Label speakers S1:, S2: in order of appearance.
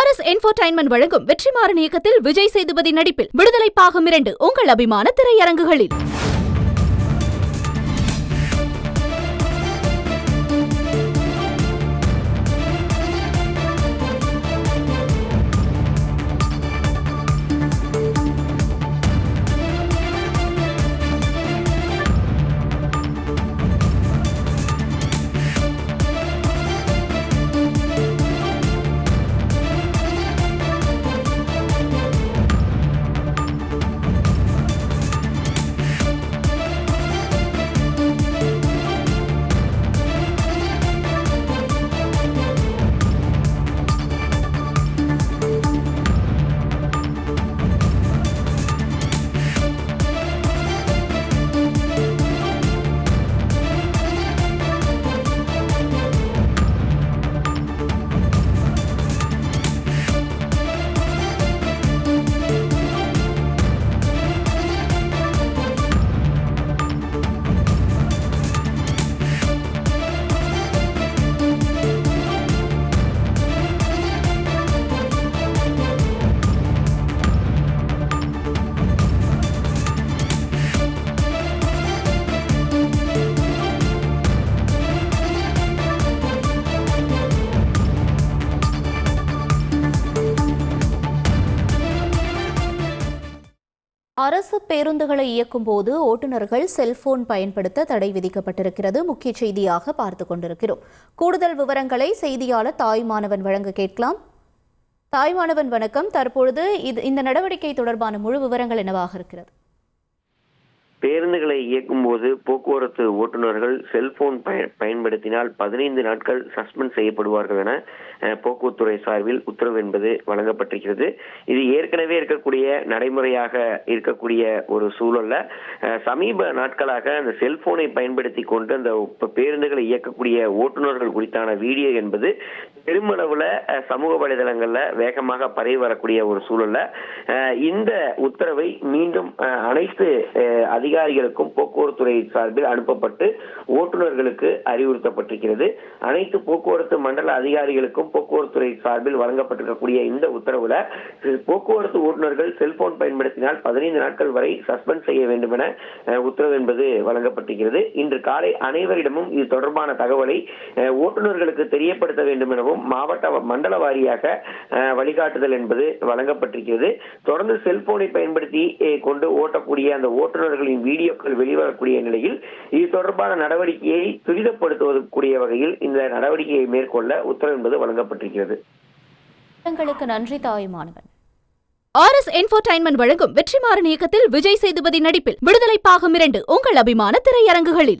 S1: RS entertainment வழங்கும் வெற்றிமாறன் இயக்கத்தில் விஜய் சேதுபதி நடிப்பில் விடுதலை பாகம் 2 உங்கள் அபிமான திரையரங்குகளில். அரசு பேருந்துகளை இயக்கும் போது ஓட்டுநர்கள் செல்போன் பயன்படுத்த தடை விதிக்கப்பட்டிருக்கிறது. முக்கிய செய்தியாக பார்த்துக் கொண்டிருக்கிறோம். கூடுதல் விவரங்களை செய்தியாளர் தாய்மானவன் வழங்க கேட்கலாம். தாய்மானவன் வணக்கம். தற்பொழுது இந்த நடவடிக்கை தொடர்பான முழு விவரங்கள் என்னவாக இருக்கிறது?
S2: பேருந்துகளை இயக்கும் போது போக்குவரத்து ஓட்டுநர்கள் செல்போன் பயன்படுத்தினால் 15 நாட்கள் சஸ்பெண்ட் செய்யப்படுவார்கள் என போக்குவரத்துறை சார்பில் உத்தரவு என்பது வழங்கப்பட்டிருக்கிறது. இது ஏற்கனவே இருக்கக்கூடிய நடைமுறையாக இருக்கக்கூடிய ஒரு சூழல்ல சமீப நாட்களாக அந்த செல்போனை பயன்படுத்தி கொண்டு அந்த பேருந்துகளை இயக்கக்கூடிய ஓட்டுநர்கள் குறித்தான வீடியோ என்பது பெருமளவுல சமூக வலைதளங்கள்ல வேகமாக பரவி வரக்கூடிய ஒரு சூழல்ல இந்த உத்தரவை மீண்டும் அனைத்து அதிகாரிகளுக்கும் போக்குவரத்துறை சார்பில் அனுப்பப்பட்டு ஓட்டுநர்களுக்கு அறிவுறுத்தப்பட்டிருக்கிறது. அனைத்து போக்குவரத்து மண்டல அதிகாரிகளுக்கும் போக்குவரத்துறை சார்பில் வழங்கப்பட்டிருக்கக்கூடிய இந்த உத்தரவுல போக்குவரத்து ஓட்டுநர்கள் செல்போன் பயன்படுத்தினால் 15 நாட்கள் வரை சஸ்பெண்ட் செய்ய வேண்டும் என உத்தரவு என்பது வழங்கப்பட்டிருக்கிறது. இன்று காலை அனைவரிடமும் இது தொடர்பான தகவலை ஓட்டுநர்களுக்கு தெரியப்படுத்த வேண்டும் எனவும் மாவட்ட மண்டல வாரியாக வழிகாட்டுதல் என்பது வழங்கப்பட்டிருக்கிறது. தொடர்ந்து செல்போனை பயன்படுத்தி கொண்டு ஓட்டக்கூடிய அந்த ஓட்டுநர்களின் வீடியோக்கள் வெளிவரக்கூடிய நிலையில் இது தொடர்பான நடவடிக்கையை துரிதப்படுத்துவதற்குரிய வகையில் இந்த நடவடிக்கையை மேற்கொள்ள உத்தரவு என்பது வழங்கப்பட்டிருக்கிறது.
S1: நன்றி தாய்மானவன். RS என்டர்டெயின்மென்ட் வழங்கும் வெற்றிமாறன் இயக்கத்தில் விஜய் சேதுபதி நடிப்பில் விடுதலை பாகம் 2 உங்கள் அபிமான திரையரங்குகளில்.